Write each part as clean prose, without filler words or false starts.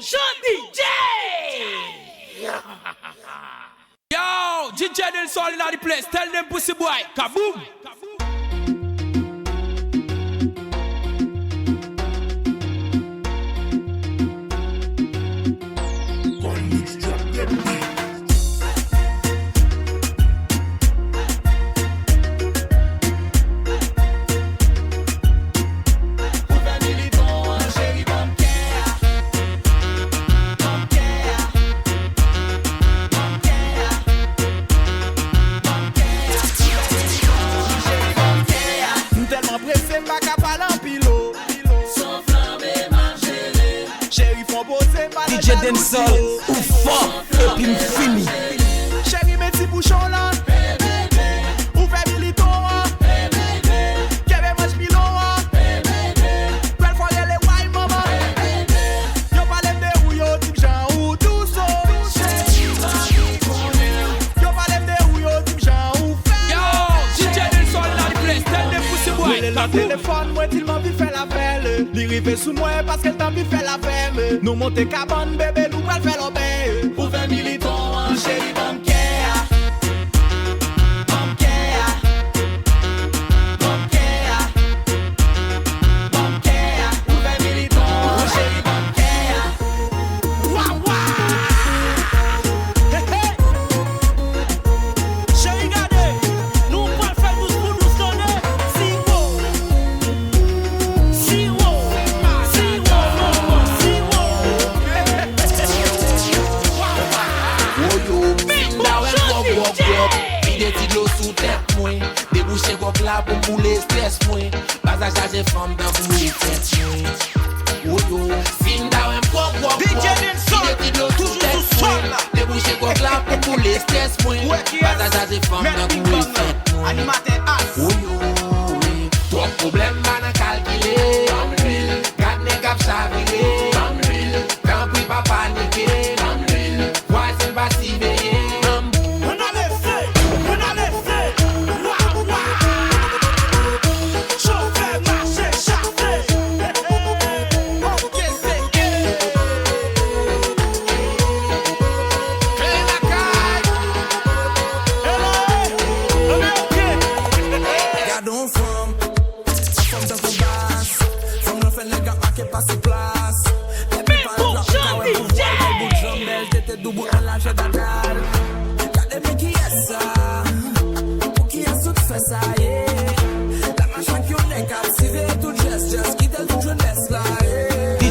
Jean DJ. Yo, DJ Del Sol in the place. Tell them pussy boy, kaboom. DJ Del Sol, ou fort, et puis m'fini. Chérie, mets tes bouchons là. Ou fais milito. Kevin mange pilon. Belle fois les wine maman. Yo parle de ou yo type Jean ou douce. Yo parle de ou yo type Jean ou fait. Yo, DJ Del Sol in the place. Tell them pussy boy, Le téléphone, moi, il m'a vu faire la pelle. Li rive sous moi parce qu'elle t'a vu faire la femme. Nous monter cabane, bébé, nous pral faire l'obé. Ou 20 militons, chérie, bon care. Bon care. Bon care. Bon care. Ou 20 militons, chérie, bon care. Waouh, waouh. Hey, hey. Chérie, regardez, nous pral faire douce pour nous donner. Déboucher gros là pour couler stress moi. Pas à charger femme dans couler tête moi. Oh yo, fin d'awen gros DJ Del Sol, toujours sous sol là. Déboucher gros là pour couler stress moi. Pas à charger femme dans couler tête moi. Animateur as. Oh yo, trop problème man à calculer. Garde les cap chaviré. Quand puis pas paniquer. Voici pas si veiller.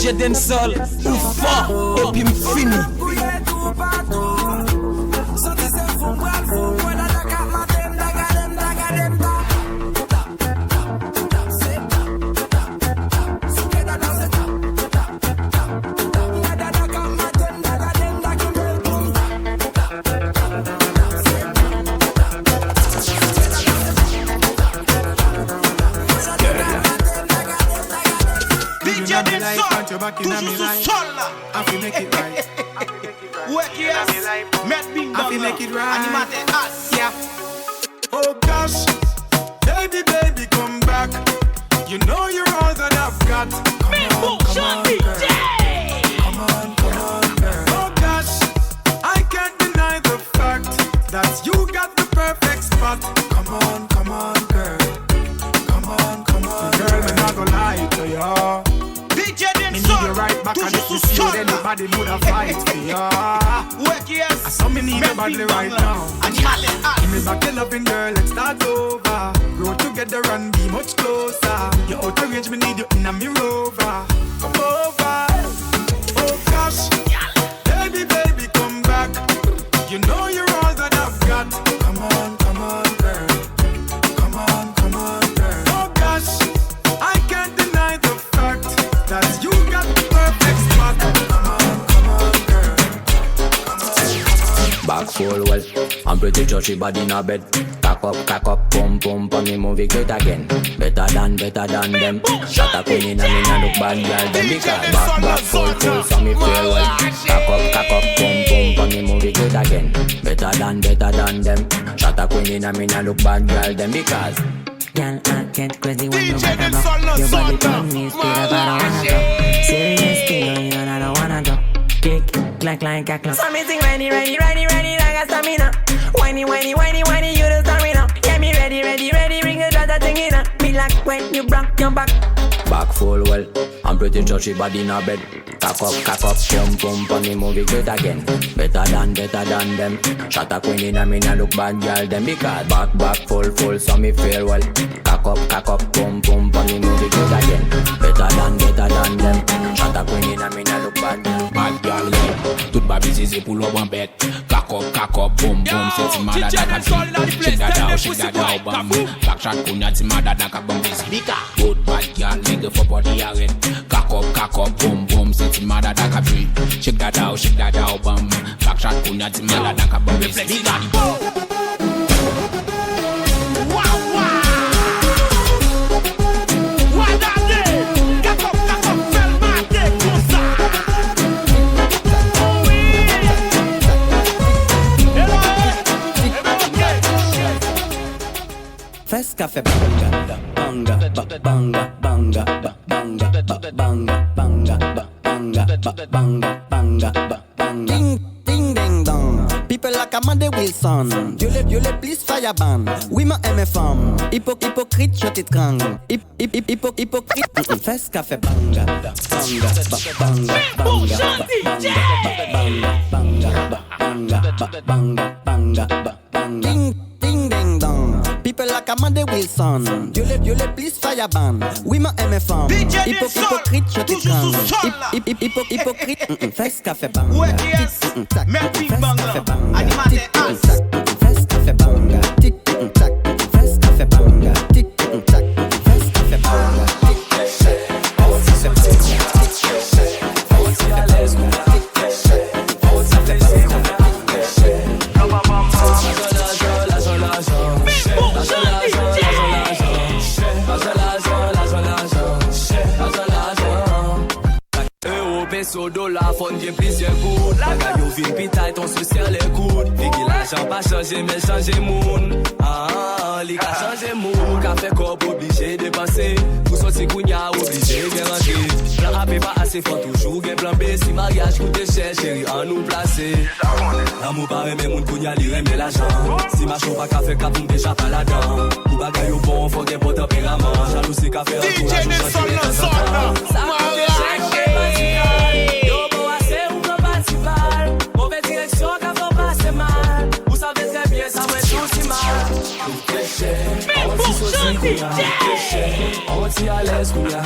DJ Del Sol, ou fort, et puis m'fini. Toujours sous sol là. I feel make it right. Work yes. Met Bing I feel make it right. Animated us. Yeah. Oh gosh, baby, baby, come back. You know you're all that I've got. Bimbo Jean DJ. Come on, girl. Oh gosh, I can't deny the fact that you got the perfect spot. Come on, girl. Come on, girl. I'm not gonna lie to you. DJ Del Me need Sol, you right back and toujours if you sous see sol then là. nobody would have fight for you. Work yes. So me need you badly right now. Animated us. Give me back your loving girl, let's start over. Grow together and be much closer. You're out of range, me need you in a me rover. Come over. Oh gosh, baby, baby, come back. You know you're all that I've got. Come on, girl. Come on, girl. Oh gosh, I can't deny the fact that you got the perfect spot. Come on, girl. Back full well, I'm pretty sure she body in a bed. Cock up, pump, for me move it great again. Better than them. Shut up in and me nah look bad girl them because back full, so me feel well. Cock up, pump, for me move it great again. Better than them. Shut up in and me nah look bad girl them because. Girl, I get crazy when you DJ wanna Del rock. Sol, Your body Sol, turn me straight up, I don't wanna go. Serious thing, you know I don't wanna go. like a clock. So me sing ready like a stamina. Whiny, you the stamina. Yeah, me ready, bring the other thing in. Me like when you broke your back. Back full well, I'm pretty sure she body in a bed. Cock up, pump on the movie great again. Better than them. Shot a queen in a me nah look bad girl them. Because back full, so me feel well. Cock up, pump on the movie great again. Better than them. Shot a queen in a me nah look bad girl. Bad girl, yeah. Toute ma busy c'est pour le one bet. Cock up, boom, c'est si malade à la vie. Shake that out, bam. Backshot kunya si malade à la busy. Bika. Good bad girl, nigga for body arrête. Cock up, boom, c'est si malade à la vie. Shake that out, bam. Backshot kunya si malade à la busy. Bika. Fes café banga, banga, banga, banga, banga, banga, banga, banga, banga. Ding, ding, ding, dong. People like Amanda Wilson. Dieu les please fire ban. Oui, ma MFM. Hypocrite, je t'étrangle. Hypocrite. Fes café banga, banga, banga, banga, banga, banga. Ding, ding, ding, dong. People like Amanda Wilson. Dieu les please fire ban. Oui, ma MFM. Hypocrite, je t'étrangle. Hypocrite. Fes café banga. Ouais, yes. Merci banga. Animateur As. Fes café banga. Tic tac. Fes café banga. Tic tac. Fes café banga. Sodo la fond vient plusieurs coups. La gagne au ville pitaille, ton se serre les coudes. Fait que l'argent pas changé, mais changé moun. Les gars changé moun. Qu'a fait corps obligé de passer. Pour sortir kounya obligé de rentrer. Plan A pas assez fort, toujours gain plan B. Si mariage coûte cher, chérie, en nous placer. L'amour paraît, mais moun kounya li remet l'argent. Si machin pas qu'a fait cap, on déjà pas là-dedans. Pour bagaille au bon, faut gain bon tempérament. Jalousie qu'a fait un tour, la joue changer les temps. Anti à l'aise qu'on a,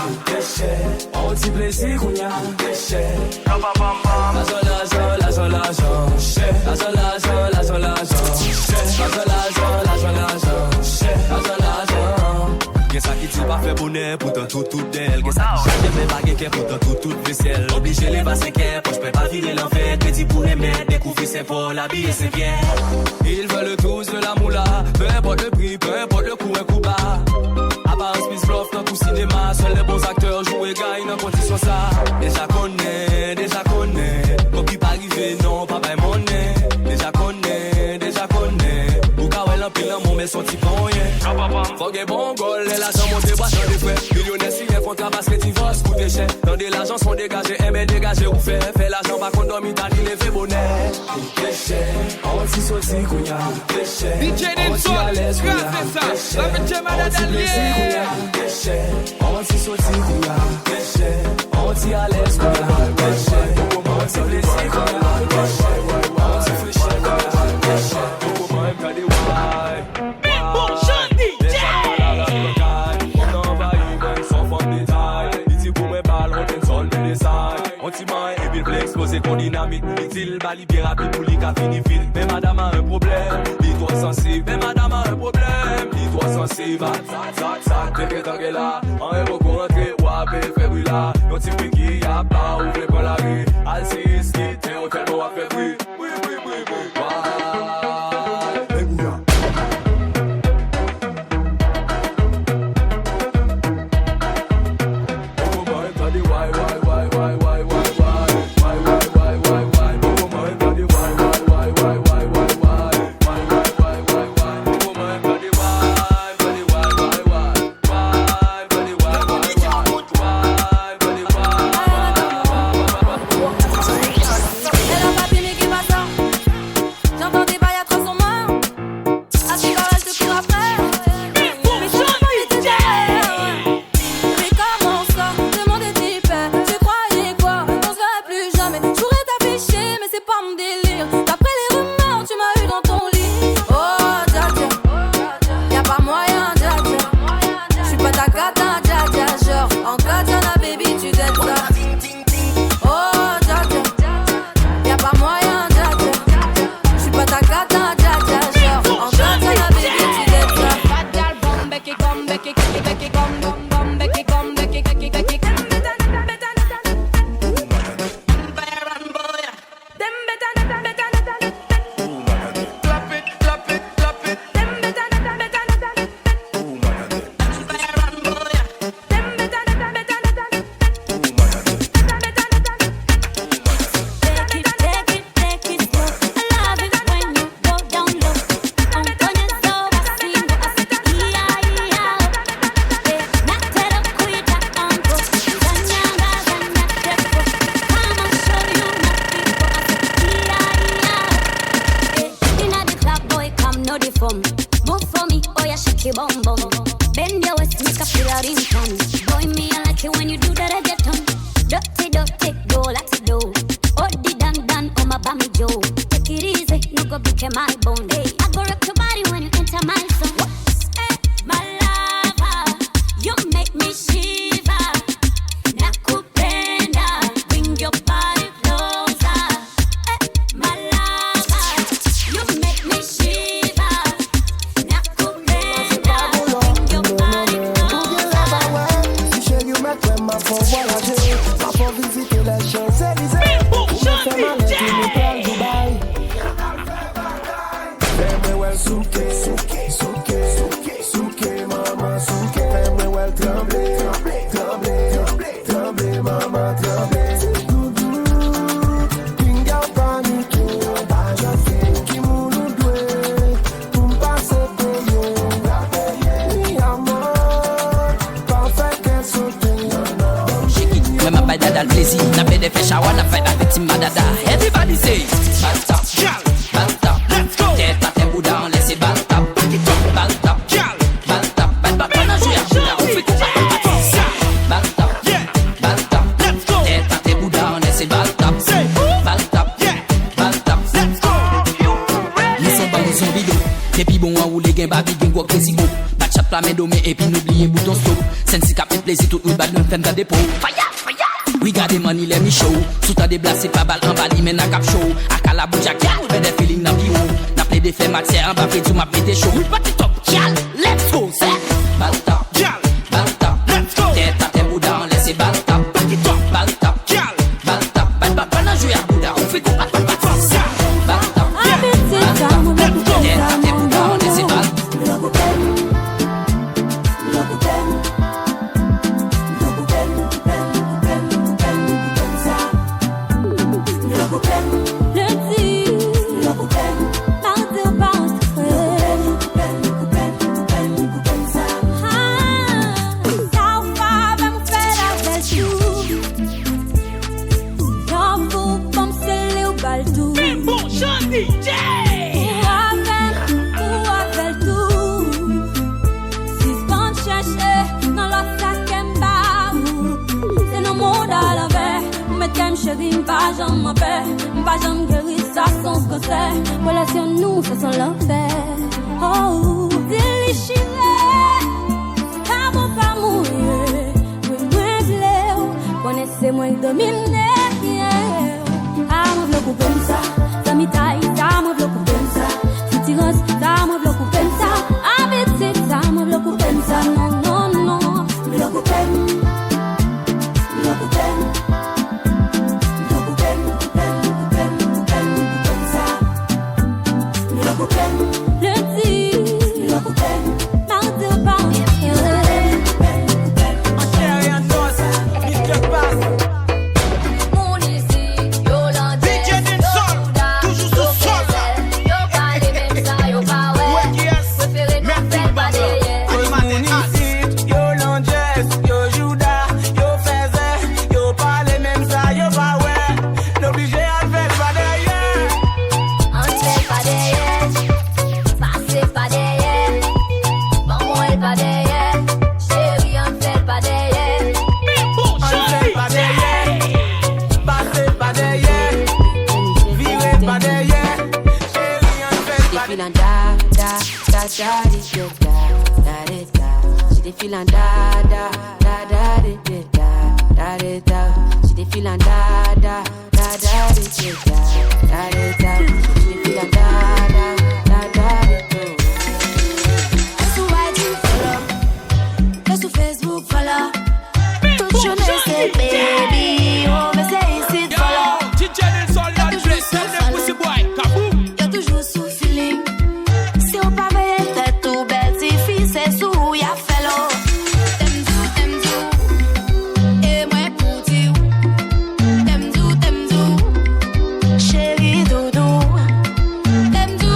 anti plaisir qu'on a, Qu'est ça qui dit pas fait bonheur, pourtant tout d'elle. Qu'est ça qui jamais fait baguer qu'elle pourtant tout vaisselle. Obligé les passer qu'elle, poche peut pas virer l'enfer. Petit pour les mettre, découvrir ses vols, habiller ses pieds. Ils veulent tous de la moula, peu importe le prix, peu importe le coup, un coup bas. Apparence, Miss Bluff, dans tout cinéma, seuls les bons acteurs jouent et gagnent dans condition ça. Déjà connaît, copie pas arrivé, non, pas by money. Déjà connaît, ou quand elle en pile dans mon mais son petit bon, yeah. Faut que bon goal, elle a jamais monté, bois sur des frais. Millionnaire signé, font ta basket, ils vont se coûter cher. Dans des l'argent sont dégagés, aimer dégager ou faire. Fait l'argent, par contre, dormi, t'as dit les fait bonnet. anti sauci qu'on a, DJ Nelson, grâce ça. La petite malade alliée. anti sauci qu'on a, anti à l'aise qu'on a, anti plaisir qu'on a, anti friche qu'on a, Pour moi, t'as des why. Bon jeune DJ. On envahit même sans fond de détail. Ici pour mes balles, on t'en sol de détail. On t'y maille et puis le explosé qu'on dynamite. Il bali bien rapide pour les cas fini vite. Mais madame a un problème, dis-toi sensible. Mais madame a un problème, dis-toi sensible. Sac, t'es que là. En héros qu'on rentre, wabé, fait brûler. Yon t'y pique, y'a pas, ouvre pas la rue. Alcis, qui t'es au tel mot à faire bruit. Oui. bum bum. Bend your waist, make a feel out in fun. Boy, me I like it when you do that I get on. Dirty, dirty, go like to do. Oh, the dan, oh my bammy Joe. Take it easy, no go break my bone. Hey, I go rock your body when you enter my zone. Hey, my lover, you make me shiver. Nakupenda, bring your body closer. Hey, my lover, you make me shiver. Nakupenda, bring your body closer. Si chez you mec, ma faut voyager, ma faut visiter les Champs-Élysées. Ou me fait mal et tu me parles Dubaï. Fais-moi well souke, souke, souke, souke, souke, maman souke. Fais-moi well trembler, trembler, trembler, trembler, trembler, maman trembler. Pinga panique, pas jamais qui m'ouvre doué, pour me passer payer, mi amour, parfait qu'elle saute. When my bad dad lazy, na bed if shower, na fight that petit madada. Everybody say, basta, basta, let's go. Tête à tes bouts down, laissez basta, basta, basta, basta, na jouer à jouer, on fait tout ça, basta, basta, let's go. Tête à tes bouts down, laissez basta, basta, basta, let's go. Laissez pas nous en vidéo, depuis bon à rouler, gain babi, gain go crazy go. Batch up la main domé et puis n'oubliez bouton stop. Sensi cap fait plaisir, tout le bad nous fait dans dépôt. Fire! We got the money, let me show. Souta de blas, c'est pas balle en bali, mais n'a cap show. A la bouja, gal, ben des feeling n'a pio. N'a play des faits matière, en bas, fait du m'a pété chaud. We party top, gal, let's go, c'est balta, gal, balta, let's go. Tête à tes bouddha, laissez balta, party top, balta, gal, balta, balta, n'a joué à bouddha, on fait combat, balta, balta, balta, tête à tes bouddha, laissez balta. M'pas guéri ça sans ce que c'est. Relation nous, ça sent l'enfer. Oh, délichiré, amour pas mourir. Oui, moi bleu, connaissez-moi dominer. Amour le coupe comme ça, ça m'itaille, amour le coupe comme ça. Si tu roses, amour le coupe comme ça. Avec c'est amour le coupe comme ça. Non, non, non, le coupe feeling da da da da da da da da. She dey feeling da da da da da da da da. She dey feeling da da da da da. Qu'est-ce que tu follow? Qu'est-ce que Facebook follow? Toute journée c'est baby, on veut c'est ici de follow. Y'a toujours sous feeling. Si on pas veille tête tout belle, si fille c'est sous y'a fellow. Them do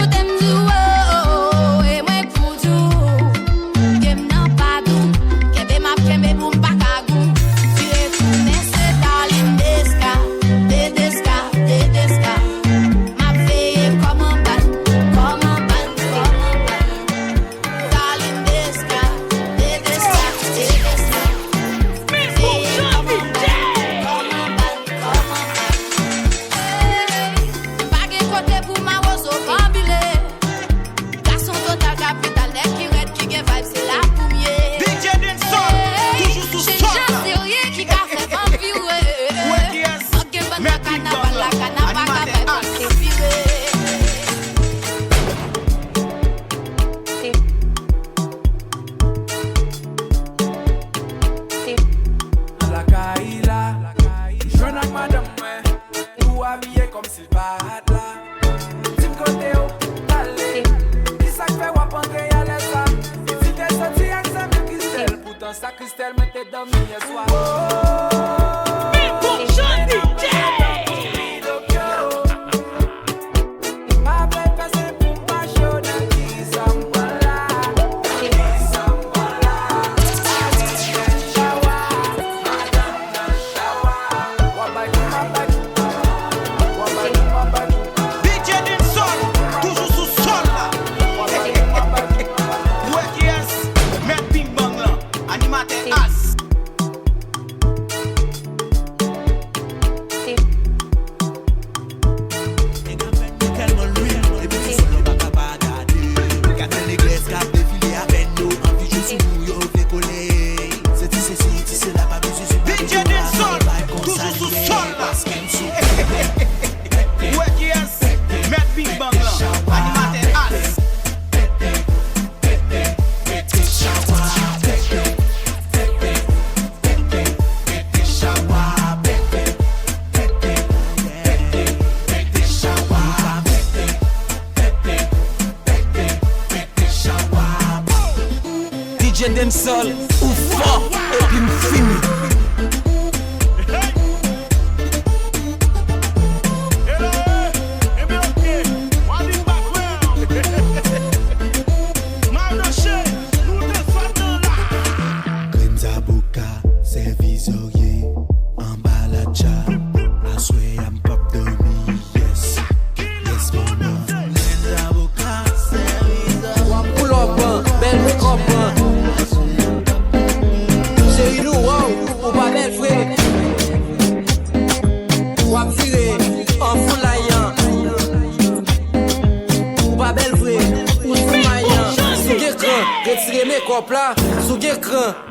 DJ Demsol, ou fort, et puis m'fini.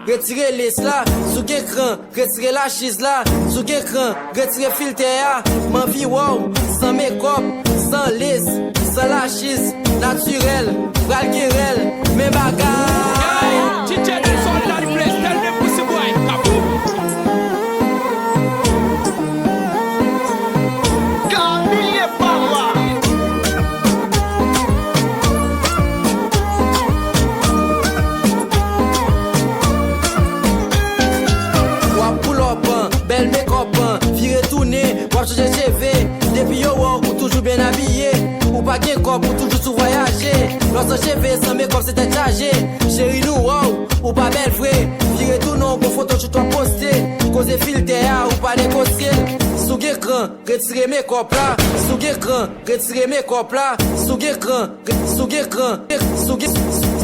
Retirez les là, sous écran, retirez la chise là, sous écran, retirez filtre ma vie wow, sans make-up, sans lisse, sans la chise, naturel, valguerel, mes bagailles. DJ Demsol in the place, tell them pussy boy, kaboom. Camille Power. Belle make-up, viré tourner, wap changer CV. Depuis yo wow, ou toujours bien habillé. Ou pas gain corps, ou toujours sous voyager. Lorsque CV sans make-up c'était chargé. Chérie nous wow, ou pas belle vrai. Viré tout non, bon photo sur toi posté. Cause filtre ou pas négocier. Sous écran, retirez make-up là. Sous écran, retirez make-up là. Sous écran, sous écran, sous écran.